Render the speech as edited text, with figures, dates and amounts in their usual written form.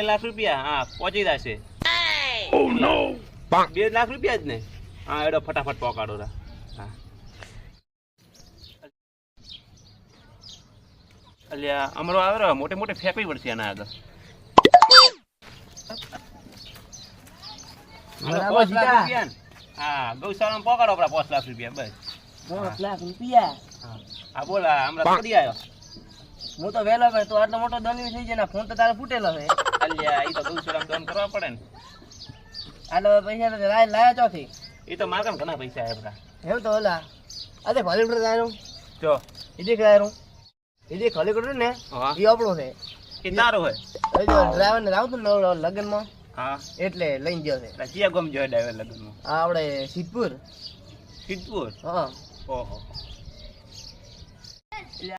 લાખ રૂપિયા હા પહોંચી જશે 2 લાખ રૂપિયા જ ને હા એડો ફટાફટ પહોંચાડો રા હા અલ્યા અમારો આવે મોટે મોટે ફેંકવી પડશે એના આગળ હા ગૌશાળામાં પહોંચાડો આપડા 5 લાખ રૂપિયા બસ 5 લાખ રૂપિયા હા બોલા હમણાં કરી આવ્યો હું તો વેલો ભાઈ તો આટલો મોટો દલીલ થઈ જાય ને ફોન તો તારે ફૂટેલો છે અલ્યા એ તો ગૌશાળામાં દોન કરવા પડે ને આટલો પૈસા તો લાયા ચોથી એ તો મારા કામ ઘણા પૈસા આવ્યા એવું તો ઓલા અરે ખાલી કોટર લાયો જો એ દેખ લાયો એ દેખ ખાલી કોટર ને હા એ આપણો છે એ તારો હોય એ જો ડ્રાઈવર ને આવતું ને લગનમાં હા એટલે લઈને ગયો છે ચિયા ગમ જોય ડ્રાઈવર લગ્નમાં આ આપણે સિદ્ધપુર સિદ્ધપુર હા ઓહો